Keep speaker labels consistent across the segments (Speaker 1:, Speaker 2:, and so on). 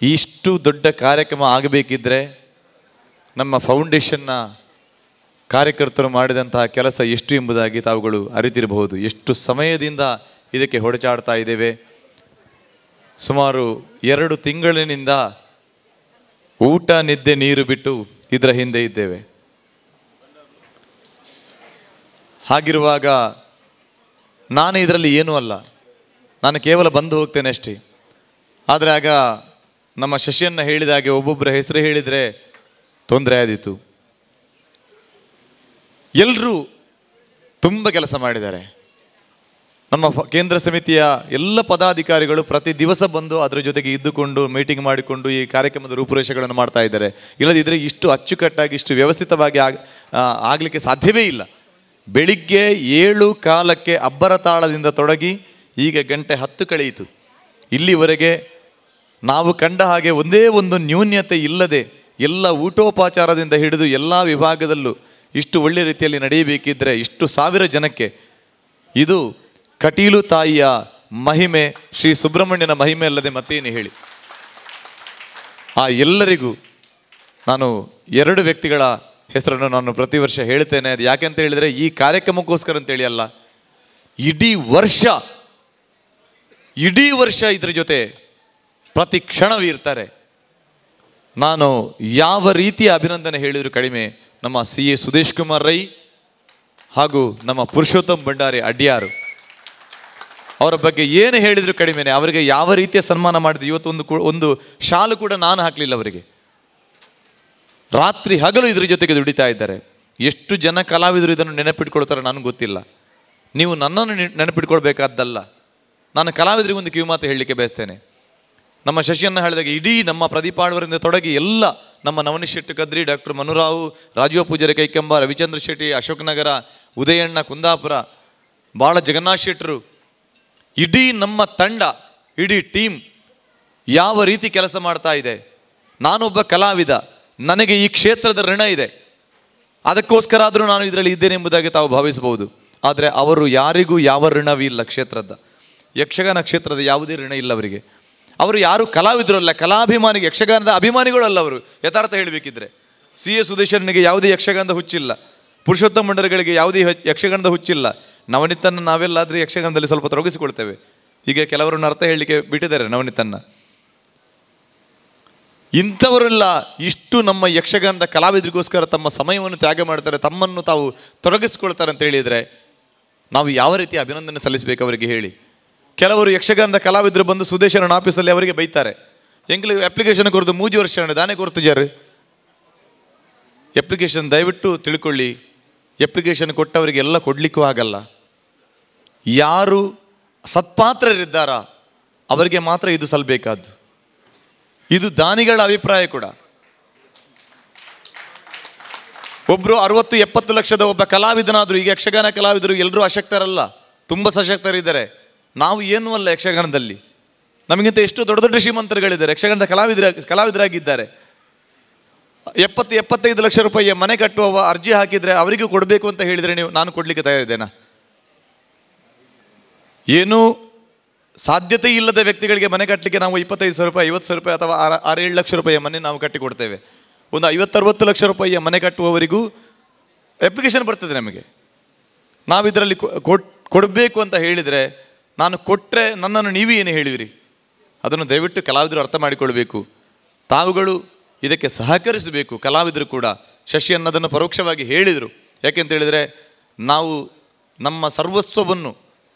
Speaker 1: ಇಷ್ಟು ದೊಡ್ಡ ಕಾರ್ಯಕ್ರಮ ಆಗಬೇಕಿದ್ರೆ ನಮ್ಮ ಫೌಂಡೇಶನ್ನ ಕಾರ್ಯಕರ್ತರು ಮಾಡಿದಂತಹ ಕೆಲಸ ಎಷ್ಟು ಎಂಬುದಾಗಿ ತಾವುಗಳು ಅರಿತಿರಬಹುದು. ಎಷ್ಟು ಸಮಯದಿಂದ ಇದಕ್ಕೆ ಹೊಡೆಚಾಡ್ತಾ ಇದ್ದೇವೆ. ಸುಮಾರು 2 ತಿಂಗಳಿನಿಂದ ಊಟ ನಿದ್ದೆ ನೀರು ಬಿಟ್ಟು ಇದರ ಹಿಂದೆ ಇದ್ದೇವೆ. ಹಾಗಿರುವಾಗ ನಾನು ಇದರಲ್ಲಿ ಏನೂ ಅಲ್ಲ, ನಾನು ಕೇವಲ ಬಂದು ಹೋಗ್ತೇನೆ ಅಷ್ಟೇ. ಆದರೆ ಆಗ ನಮ್ಮ ಶಶಿಯನ್ನು ಹೇಳಿದ ಹಾಗೆ ಒಬ್ಬೊಬ್ಬರ ಹೆಸರು ಹೇಳಿದರೆ ತೊಂದರೆ ಆದೀತು. ಎಲ್ಲರೂ ತುಂಬ ಕೆಲಸ ಮಾಡಿದ್ದಾರೆ. ನಮ್ಮ ಕೇಂದ್ರ ಸಮಿತಿಯ ಎಲ್ಲ ಪದಾಧಿಕಾರಿಗಳು ಪ್ರತಿ ದಿವಸ ಬಂದು ಅದರ ಜೊತೆಗೆ ಇದ್ದುಕೊಂಡು ಮೀಟಿಂಗ್ ಮಾಡಿಕೊಂಡು ಈ ಕಾರ್ಯಕ್ರಮದ ರೂಪುರೇಷೆಗಳನ್ನು ಮಾಡ್ತಾ ಇದ್ದಾರೆ. ಇಲ್ಲದಿದ್ದರೆ ಇಷ್ಟು ಅಚ್ಚುಕಟ್ಟಾಗಿ ಇಷ್ಟು ವ್ಯವಸ್ಥಿತವಾಗಿ ಆಗಲಿಕ್ಕೆ ಸಾಧ್ಯವೇ ಇಲ್ಲ. ಬೆಳಿಗ್ಗೆ 7:15 ಅಬ್ಬರ ತಾಳದಿಂದ ತೊಡಗಿ ಈಗ 10 ಕಳೆಯಿತು. ಇಲ್ಲಿವರೆಗೆ ನಾವು ಕಂಡ ಹಾಗೆ ಒಂದೇ ಒಂದು ನ್ಯೂನ್ಯತೆ ಇಲ್ಲದೆ ಎಲ್ಲ ಊಟೋಪಚಾರದಿಂದ ಹಿಡಿದು ಎಲ್ಲ ವಿಭಾಗದಲ್ಲೂ ಇಷ್ಟು ಒಳ್ಳೆಯ ರೀತಿಯಲ್ಲಿ ನಡೆಯಬೇಕಿದ್ದರೆ ಇಷ್ಟು 1000 ಜನಕ್ಕೆ ಇದು ಕಟೀಲು ತಾಯಿಯ ಮಹಿಮೆ, ಶ್ರೀ ಸುಬ್ರಹ್ಮಣ್ಯನ ಮಹಿಮೆ ಅಲ್ಲದೆ ಮತ್ತೇನು ಹೇಳಿ. ಆ ಎಲ್ಲರಿಗೂ ನಾನು 2 ವ್ಯಕ್ತಿಗಳ ಹೆಸರನ್ನು ನಾನು ಪ್ರತಿ ವರ್ಷ ಹೇಳ್ತೇನೆ. ಅದು ಯಾಕೆ ಅಂತ ಹೇಳಿದರೆ ಈ ಕಾರ್ಯಕ್ರಮಕ್ಕೋಸ್ಕರ ಅಂತೇಳಿ ಅಲ್ಲ, ಇಡೀ ವರ್ಷ ಇದ್ರ ಜೊತೆ ಪ್ರತಿ ಕ್ಷಣವೂ ಇರ್ತಾರೆ. ನಾನು ಯಾವ ರೀತಿಯ ಅಭಿನಂದನೆ ಹೇಳಿದರೂ ಕಡಿಮೆ. ನಮ್ಮ CA ಸುದೇಶ್ ಕುಮಾರ್ ರೈ ಹಾಗೂ ನಮ್ಮ ಪುರುಷೋತ್ತಮ್ ಭಂಡಾರಿ ಅಡ್ಯಾರು ಅವರ ಬಗ್ಗೆ ಏನು ಹೇಳಿದ್ರು ಕಡಿಮೆನೆ. ಅವರಿಗೆ ಯಾವ ರೀತಿಯ ಸನ್ಮಾನ ಮಾಡಿದ್ರು. ಇವತ್ತು ಒಂದು ಶಾಲು ಕೂಡ ನಾನು ಹಾಕಲಿಲ್ಲ ಅವರಿಗೆ. ರಾತ್ರಿ ಹಗಲು ಇದ್ರ ಜೊತೆಗೆ ದುಡಿತಾ ಇದ್ದಾರೆ. ಎಷ್ಟು ಜನ ಕಲಾವಿದರು ಇದನ್ನು ನೆನಪಿಟ್ಕೊಳ್ತಾರೆ ನನಗೆ ಗೊತ್ತಿಲ್ಲ. ನೀವು ನನ್ನನ್ನು ನೆನಪಿಟ್ಕೊಳ್ಬೇಕಾದ್ದಲ್ಲ. ನಾನು ಕಲಾವಿದರಿಗೆ ಒಂದು ಕಿವಿಮಾತು ಹೇಳಲಿಕ್ಕೆ ಬಯಸ್ತೇನೆ. ನಮ್ಮ ಶಶಿಯನ್ನು ಹೇಳಿದಾಗ ಇಡೀ ನಮ್ಮ ಪ್ರದೀಪ್ ಆಳ್ವರಿಂದ ತೊಡಗಿ ಎಲ್ಲ ನಮ್ಮ ನವನೀತ್ ಶೆಟ್ಟಿ ಕದ್ರಿ, ಡಾಕ್ಟರ್ ಮನುರಾವು, ರಾಜೀವ ಪೂಜಾರಿ ಕೈಕಂಬ, ರವಿಚಂದ್ರ ಶೆಟ್ಟಿ, ಅಶೋಕ್ ನಗರ, ಉದಯಣ್ಣ ಕುಂದಾಪುರ, ಬಾಳ ಜಗನ್ನಾಥ್ ಶೆಟ್ಟರು, ಇಡೀ ನಮ್ಮ ತಂಡ, ಇಡೀ ಟೀಮ್ ಯಾವ ರೀತಿ ಕೆಲಸ ಮಾಡ್ತಾ ಇದೆ. ನಾನೊಬ್ಬ ಕಲಾವಿದ, ನನಗೆ ಈ ಕ್ಷೇತ್ರದ ಋಣ ಇದೆ. ಅದಕ್ಕೋಸ್ಕರ ಆದರೂ ನಾನು ಇದರಲ್ಲಿ ಇದ್ದೇನೆ ಎಂಬುದಾಗಿ ತಾವು ಭಾವಿಸಬಹುದು. ಆದರೆ ಅವರು ಯಾರಿಗೂ ಯಾವ ಋಣವಿಲ್ಲ. ಕ್ಷೇತ್ರದ ಯಕ್ಷಗಾನ ಕ್ಷೇತ್ರದ ಯಾವುದೇ ಋಣ ಇಲ್ಲ ಅವರಿಗೆ. ಅವರು ಯಾರು ಕಲಾವಿದರಲ್ಲ, ಕಲಾಭಿಮಾನಿಗೆ, ಯಕ್ಷಗಾನದ ಅಭಿಮಾನಿಗಳು ಅಲ್ಲ ಅವರು. ಯಥಾರ್ಥ ಹೇಳಬೇಕಿದ್ರೆ CA ಸುದೇಶನಿಗೆ ಯಾವುದೇ ಯಕ್ಷಗಾನದ ಹುಚ್ಚಿಲ್ಲ. ಪುರುಷೋತ್ತಮ ಮಂಡಲಗಳಿಗೆ ಯಾವುದೇ ಯಕ್ಷಗಾನದ ಹುಚ್ಚಿಲ್ಲ. ನವನಿತನ್ನ ನಾವೆಲ್ಲಾದರೆ ಯಕ್ಷಗಾನದಲ್ಲಿ ಸ್ವಲ್ಪ ತೊಡಗಿಸಿಕೊಳ್ತೇವೆ. ಹೀಗೆ ಕೆಲವರನ್ನು ಅರ್ಥ ಹೇಳಲಿಕ್ಕೆ ಬಿಟ್ಟಿದ್ದಾರೆ ನವನಿತನ್ನ. ಇಂಥವರೆಲ್ಲ ಇಷ್ಟು ನಮ್ಮ ಯಕ್ಷಗಾನದ ಕಲಾವಿದರಿಗೋಸ್ಕರ ತಮ್ಮ ಸಮಯವನ್ನು ತ್ಯಾಗ ಮಾಡ್ತಾರೆ, ತಮ್ಮನ್ನು ತಾವು ತೊಡಗಿಸ್ಕೊಳ್ತಾರೆ ಅಂತ ಹೇಳಿದರೆ ನಾವು ಯಾವ ರೀತಿ ಅಭಿನಂದನೆ ಸಲ್ಲಿಸಬೇಕು ಅವರಿಗೆ ಹೇಳಿ. ಕೆಲವರು ಯಕ್ಷಗಾನದ ಕಲಾವಿದರು ಬಂದು ಸುದೇಶನ ಆಫೀಸಲ್ಲಿ ಅವರಿಗೆ ಬೈತಾರೆ. ಎಂಗ್ಲಿಗೆ ಅಪ್ಲಿಕೇಶನ್ ಕೊರದು 3 ವರ್ಷ ದಾನೆ ಕೊರತು ಜಾರು. ಅಪ್ಲಿಕೇಶನ್ ದಯವಿಟ್ಟು ತಿಳ್ಕೊಳ್ಳಿ, ಅಪ್ಲಿಕೇಶನ್ ಕೊಟ್ಟವರಿಗೆ ಎಲ್ಲ ಕೊಡಲಿಕ್ಕೂ ಆಗಲ್ಲ. ಯಾರು ಸತ್ಪಾತ್ರರಿದ್ದಾರ ಅವರಿಗೆ ಮಾತ್ರ ಇದು ಸಲ್ಲಬೇಕಾದ್ದು. ಇದು ದಾನಿಗಳ ಅಭಿಪ್ರಾಯ ಕೂಡ. ಒಬ್ಬರು 60-70 ಲಕ್ಷದ ಒಬ್ಬ ಕಲಾವಿದನಾದರೂ, ಈಗ ಯಕ್ಷಗಾನ ಕಲಾವಿದರು ಎಲ್ಲರೂ ಅಶಕ್ತರಲ್ಲ, ತುಂಬ ಸಶಕ್ತರಿದ್ದಾರೆ. ನಾವು ಏನೂ ಅಲ್ಲ ಯಕ್ಷಗಾನದಲ್ಲಿ. ನಮಗಿಂತ ಎಷ್ಟು ದೊಡ್ಡ ದೊಡ್ಡ ಶ್ರೀಮಂತರುಗಳಿದ್ದಾರೆ, ಯಕ್ಷಗಾನದ ಕಲಾವಿದರಾಗಿದ್ದಾರೆ. 70-75 ಲಕ್ಷ ರೂಪಾಯಿಯ ಮನೆ ಕಟ್ಟುವ ಅರ್ಜಿ ಹಾಕಿದರೆ ಅವರಿಗೂ ಕೊಡಬೇಕು ಅಂತ ಹೇಳಿದರೆ ನಾನು ಕೊಡಲಿಕ್ಕೆ ತಯಾರಿದ್ದೇನಾ? ಏನೂ ಸಾಧ್ಯತೆ ಇಲ್ಲದ ವ್ಯಕ್ತಿಗಳಿಗೆ ಮನೆ ಕಟ್ಟಲಿಕ್ಕೆ ನಾವು 25,000 ರೂಪಾಯಿ, 50,000 ರೂಪಾಯಿ ಅಥವಾ 6-7 ಲಕ್ಷ ರೂಪಾಯಿಯ ಮನೆ ನಾವು ಕಟ್ಟಿಕೊಡ್ತೇವೆ. ಒಂದು 50-60 ಲಕ್ಷ ರೂಪಾಯಿಯ ಮನೆ ಕಟ್ಟುವವರಿಗೂ ಅಪ್ಲಿಕೇಶನ್ ಬರ್ತದೆ ನಮಗೆ. ನಾವು ಇದರಲ್ಲಿ ಕೊಡಬೇಕು ಅಂತ ಹೇಳಿದರೆ, ನಾನು ಕೊಟ್ಟರೆ ನನ್ನನ್ನು ನೀವೇ ಏನು ಹೇಳಿವಿರಿ? ಅದನ್ನು ದಯವಿಟ್ಟು ಕಲಾವಿದರು ಅರ್ಥ ಮಾಡಿಕೊಳ್ಬೇಕು. ತಾವುಗಳು ಇದಕ್ಕೆ ಸಹಕರಿಸಬೇಕು. ಕಲಾವಿದರು ಕೂಡ ಶಶಿ ಅನ್ನೋದನ್ನು ಪರೋಕ್ಷವಾಗಿ ಹೇಳಿದರು. ಯಾಕೆಂತ ಹೇಳಿದರೆ ನಾವು ನಮ್ಮ ಸರ್ವಸ್ವವನ್ನು,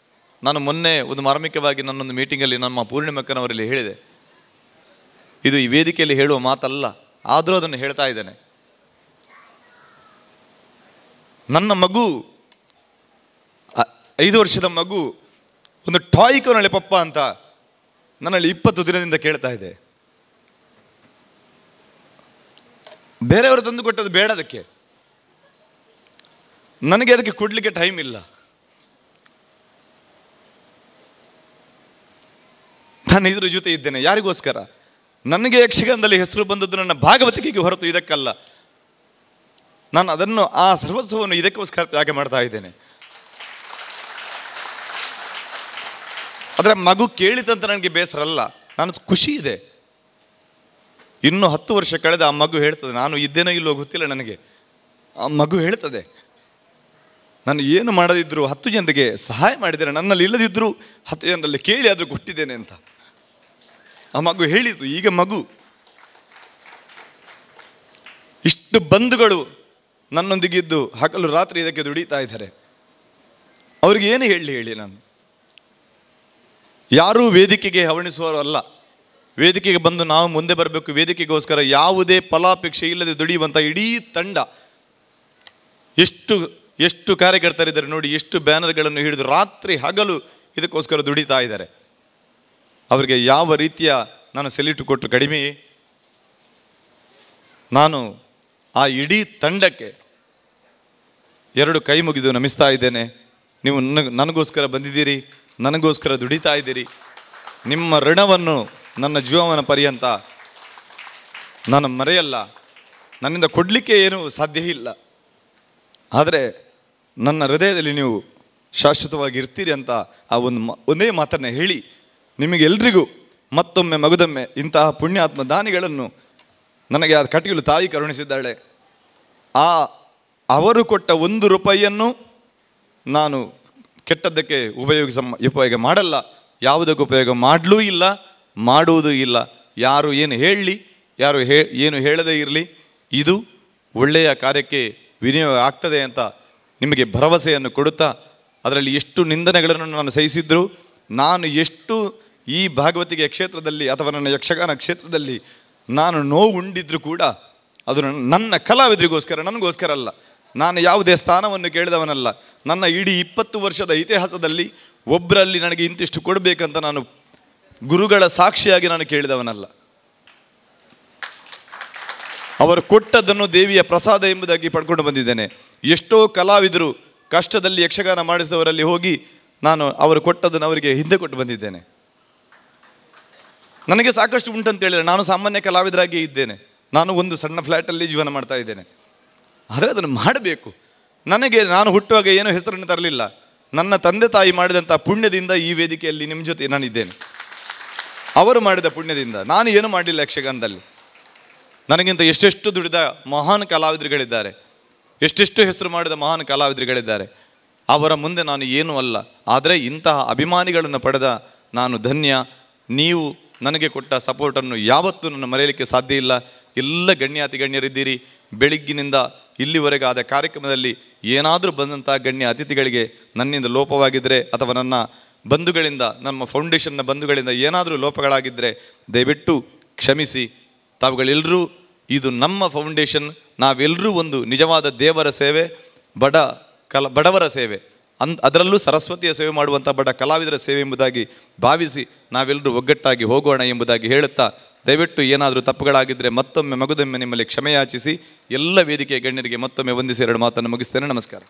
Speaker 1: ನಾನು ಮೊನ್ನೆ ಒಂದು ಮಾರ್ಮಿಕವಾಗಿ ನನ್ನೊಂದು ಮೀಟಿಂಗಲ್ಲಿ ನಮ್ಮ ಪೂರ್ಣಿಮಕ್ಕನವರಲ್ಲಿ ಹೇಳಿದೆ. ಇದು ಈ ವೇದಿಕೆಯಲ್ಲಿ ಹೇಳುವ ಮಾತಲ್ಲ, ಆದರೂ ಅದನ್ನು ಹೇಳ್ತಾ ಇದ್ದೇನೆ. ನನ್ನ ಮಗು 5 ವರ್ಷದ ಮಗು ಒಂದು ಟಾಯ್ ಕೊನಳೆ ಪಪ್ಪ ಅಂತ ನನ್ನಲ್ಲಿ 20 ದಿನದಿಂದ ಕೇಳ್ತಾ ಇದೆ. ಬೇರೆಯವರು ತಂದು ಕೊಟ್ಟದ್ದು ಬೇಡ, ಅದಕ್ಕೆ ನನಗೆ ಅದಕ್ಕೆ ಕೊಡಲಿಕ್ಕೆ ಟೈಮ್ ಇಲ್ಲ. ನಾನು ಇದ್ರ ಜೊತೆ ಇದ್ದೇನೆ. ಯಾರಿಗೋಸ್ಕರ? ನನಗೆ ಯಕ್ಷಗಾನದಲ್ಲಿ ಹೆಸರು ಬಂದದ್ದು ನನ್ನ ಭಾಗವತಿಕೆಗೆ ಹೊರತು ಇದಕ್ಕಲ್ಲ. ನಾನು ಅದನ್ನು, ಆ ಸರ್ವಸ್ವವನ್ನು ಇದಕ್ಕೋಸ್ಕರ ತ್ಯಾಗ ಮಾಡ್ತಾ ಇದ್ದೇನೆ. ಆದರೆ ಮಗು ಕೇಳಿತಂತ ನನಗೆ ಬೇಸರ ಅಲ್ಲ, ನಾನು ಖುಷಿ ಇದೆ. ಇನ್ನೂ 10 ವರ್ಷ ಕಳೆದ ಆ ಮಗು ಹೇಳ್ತದೆ, ನಾನು ಇದ್ದೇನೋ ಇಲ್ಲೋ ಗೊತ್ತಿಲ್ಲ ನನಗೆ, ಆ ಮಗು ಹೇಳ್ತದೆ, ನಾನು ಏನು ಮಾಡದಿದ್ದರೂ 10 ಜನರಿಗೆ ಸಹಾಯ ಮಾಡಿದ್ದೇನೆ, ನನ್ನಲ್ಲಿ ಇಲ್ಲದಿದ್ದರೂ 10 ಜನರಲ್ಲಿ ಕೇಳಿ ಆದರೂ ಕೊಟ್ಟಿದ್ದೇನೆ ಅಂತ ಆ ಮಗು ಹೇಳಿತು. ಈಗ ಮಗು ಇಷ್ಟು ಬಂಧುಗಳು ನನ್ನೊಂದಿಗಿದ್ದು ಹಗಲು ರಾತ್ರಿ ಇದಕ್ಕೆ ದುಡಿತಾ ಇದ್ದಾರೆ. ಅವ್ರಿಗೆ ಏನು ಹೇಳಿ ನಾನು? ಯಾರೂ ವೇದಿಕೆಗೆ ಹವಣಿಸುವವರು ಅಲ್ಲ. ವೇದಿಕೆಗೆ ಬಂದು ನಾವು ಮುಂದೆ ಬರಬೇಕು. ವೇದಿಕೆಗೋಸ್ಕರ ಯಾವುದೇ ಫಲಾಪೇಕ್ಷೆ ಇಲ್ಲದೆ ದುಡಿಯುವಂಥ ಇಡೀ ತಂಡ, ಎಷ್ಟು ಕಾರ್ಯಕರ್ತರಿದ್ದಾರೆ ನೋಡಿ, ಎಷ್ಟು ಬ್ಯಾನರ್ಗಳನ್ನು ಹಿಡಿದು ರಾತ್ರಿ ಹಗಲು ಇದಕ್ಕೋಸ್ಕರ ದುಡಿತಾ ಇದ್ದಾರೆ. ಅವರಿಗೆ ಯಾವ ರೀತಿಯ ನಾನು ಸೆಲ್ಯೂಟ್ ಕೊಟ್ಟರು ಕಡಿಮೆಯೇ. ನಾನು ಆ ಇಡೀ ತಂಡಕ್ಕೆ 2 ಕೈ ಮುಗಿದು ನಮಿಸ್ತಾ ಇದ್ದೇನೆ. ನೀವು ನನಗೋಸ್ಕರ ಬಂದಿದ್ದೀರಿ, ನನಗೋಸ್ಕರ ದುಡಿತಾ ಇದ್ದೀರಿ. ನಿಮ್ಮ ಋಣವನ್ನು ನನ್ನ ಜೀವನ ಪರ್ಯಂತ ನಾನು ಮರೆಯಲ್ಲ. ನನ್ನಿಂದ ಕೊಡಲಿಕ್ಕೆ ಏನೂ ಸಾಧ್ಯ ಇಲ್ಲ, ಆದರೆ ನನ್ನ ಹೃದಯದಲ್ಲಿ ನೀವು ಶಾಶ್ವತವಾಗಿ ಇರ್ತೀರಿ ಅಂತ ಆ ಒಂದೇ ಮಾತನ್ನು ಹೇಳಿ ನಿಮಗೆಲ್ರಿಗೂ ಮತ್ತೊಮ್ಮೆ ಮಗದೊಮ್ಮೆ ಇಂತಹ ಪುಣ್ಯಾತ್ಮ ದಾನಿಗಳನ್ನು ನನಗೆ ಆ ಕಟೀಲು ತಾಯಿ ಕರುಣಿಸಿದ್ದಾಳೆ. ಅವರು ಕೊಟ್ಟ 1 ರೂಪಾಯಿಯನ್ನು ನಾನು ಕೆಟ್ಟದ್ದಕ್ಕೆ ಉಪಯೋಗ ಮಾಡಲ್ಲ, ಯಾವುದಕ್ಕೆ ಉಪಯೋಗ ಮಾಡಲೂ ಇಲ್ಲ, ಮಾಡುವುದೂ ಇಲ್ಲ. ಯಾರು ಏನು ಹೇಳಲಿ, ಯಾರು ಏನು ಹೇಳದೇ ಇರಲಿ, ಇದು ಒಳ್ಳೆಯ ಕಾರ್ಯಕ್ಕೆ ವಿನಿಯೋಗ ಆಗ್ತದೆ ಅಂತ ನಿಮಗೆ ಭರವಸೆಯನ್ನು ಕೊಡುತ್ತಾ, ಅದರಲ್ಲಿ ಎಷ್ಟು ನಿಂದನೆಗಳನ್ನು ನಾನು ಸಹಿಸಿದ್ರು, ನಾನು ಎಷ್ಟು ಈ ಭಾಗವತಿಗೆ ಕ್ಷೇತ್ರದಲ್ಲಿ ಅಥವಾ ನನ್ನ ಯಕ್ಷಗಾನ ಕ್ಷೇತ್ರದಲ್ಲಿ ನಾನು ನೋವು ಉಂಡಿದ್ರು ಕೂಡ ಅದು ನನ್ನ ಕಲಾವಿದರಿಗೋಸ್ಕರ, ನನಗೋಸ್ಕರ ಅಲ್ಲ. ನಾನು ಯಾವುದೇ ಸ್ಥಾನವನ್ನು ಕೇಳಿದವನಲ್ಲ. ನನ್ನ ಇಡೀ 20 ವರ್ಷದ ಇತಿಹಾಸದಲ್ಲಿ ಒಬ್ಬರಲ್ಲಿ ನನಗೆ ಇಂತಿಷ್ಟು ಕೊಡಬೇಕಂತ ನಾನು ಗುರುಗಳ ಸಾಕ್ಷಿಯಾಗಿ ನಾನು ಕೇಳಿದವನಲ್ಲ. ಅವರು ಕೊಟ್ಟದ್ದನ್ನು ದೇವಿಯ ಪ್ರಸಾದ ಎಂಬುದಾಗಿ ಪಡ್ಕೊಂಡು ಬಂದಿದ್ದೇನೆ. ಎಷ್ಟೋ ಕಲಾವಿದರು ಕಷ್ಟದಲ್ಲಿ ಯಕ್ಷಗಾನ ಮಾಡಿಸಿದವರಲ್ಲಿ ಹೋಗಿ ನಾನು ಅವರು ಕೊಟ್ಟದ್ದನ್ನು ಅವರಿಗೆ ಹಿಂದೆ ಕೊಟ್ಟು ಬಂದಿದ್ದೇನೆ. ನನಗೆ ಸಾಕಷ್ಟು ಉಂಟಂತ ಹೇಳಿದರೆ ನಾನು ಸಾಮಾನ್ಯ ಕಲಾವಿದರಾಗಿ ಇದ್ದೇನೆ. ನಾನು ಒಂದು ಸಣ್ಣ ಫ್ಲ್ಯಾಟಲ್ಲಿ ಜೀವನ ಮಾಡ್ತಾ ಇದ್ದೇನೆ. ಆದರೆ ಅದನ್ನು ಮಾಡಬೇಕು. ನಾನು ಹುಟ್ಟುವಾಗ ಏನೂ ಹೆಸರನ್ನು ತರಲಿಲ್ಲ. ನನ್ನ ತಂದೆ ತಾಯಿ ಮಾಡಿದಂಥ ಪುಣ್ಯದಿಂದ ಈ ವೇದಿಕೆಯಲ್ಲಿ ನಿಮ್ಮ ಜೊತೆ ನಾನಿದ್ದೇನೆ. ಅವರು ಮಾಡಿದ ಪುಣ್ಯದಿಂದ ನಾನು ಏನು ಮಾಡಲಿಲ್ಲ ಯಕ್ಷಗಾನದಲ್ಲಿ. ನನಗಿಂತ ಎಷ್ಟೆಷ್ಟು ದುಡಿದ ಮಹಾನ್ ಕಲಾವಿದರುಗಳಿದ್ದಾರೆ, ಎಷ್ಟೆಷ್ಟು ಹೆಸರು ಮಾಡಿದ ಮಹಾನ್ ಕಲಾವಿದರುಗಳಿದ್ದಾರೆ. ಅವರ ಮುಂದೆ ನಾನು ಏನೂ ಅಲ್ಲ. ಆದರೆ ಇಂತಹ ಅಭಿಮಾನಿಗಳನ್ನು ಪಡೆದ ನಾನು ಧನ್ಯ. ನೀವು ನನಗೆ ಕೊಟ್ಟ ಸಪೋರ್ಟನ್ನು ಯಾವತ್ತೂ ನನ್ನ ಮರೆಯಲಿಕ್ಕೆ ಸಾಧ್ಯ ಇಲ್ಲ. ಎಲ್ಲ ಗಣ್ಯರಿದ್ದೀರಿ. ಬೆಳಿಗ್ಗಿನಿಂದ ಇಲ್ಲಿವರೆಗೆ ಆದ ಕಾರ್ಯಕ್ರಮದಲ್ಲಿ ಏನಾದರೂ ಬಂದಂಥ ಗಣ್ಯ ಅತಿಥಿಗಳಿಗೆ ನನ್ನಿಂದ ಲೋಪವಾಗಿದ್ದರೆ ಅಥವಾ ನನ್ನ ಬಂಧುಗಳಿಂದ, ನಮ್ಮ ಫೌಂಡೇಶನ್ನ ಬಂಧುಗಳಿಂದ ಏನಾದರೂ ಲೋಪಗಳಾಗಿದ್ದರೆ ದಯವಿಟ್ಟು ಕ್ಷಮಿಸಿ. ತಾವುಗಳೆಲ್ಲರೂ, ಇದು ನಮ್ಮ ಫೌಂಡೇಶನ್, ನಾವೆಲ್ಲರೂ ಒಂದು ನಿಜವಾದ ದೇವರ ಸೇವೆ, ಬಡವರ ಸೇವೆ, ಅದರಲ್ಲೂ ಸರಸ್ವತಿಯ ಸೇವೆ ಮಾಡುವಂಥ ಬಡ ಕಲಾವಿದರ ಸೇವೆ ಎಂಬುದಾಗಿ ಭಾವಿಸಿ ನಾವೆಲ್ಲರೂ ಒಗ್ಗಟ್ಟಾಗಿ ಹೋಗೋಣ ಎಂಬುದಾಗಿ ಹೇಳುತ್ತಾ, ದಯವಿಟ್ಟು ಏನಾದರೂ ತಪ್ಪುಗಳಾಗಿದ್ದರೆ ಮತ್ತೊಮ್ಮೆ ಮಗದೊಮ್ಮೆ ನಿಮ್ಮಲ್ಲಿ ಕ್ಷಮೆಯಾಚಿಸಿ ಎಲ್ಲ ವೇದಿಕೆಯ ಗಣ್ಯರಿಗೆ ಮತ್ತೊಮ್ಮೆ ವಂದಿಸಿ 2 ಮಾತನ್ನು ಮುಗಿಸ್ತೇನೆ. ನಮಸ್ಕಾರ.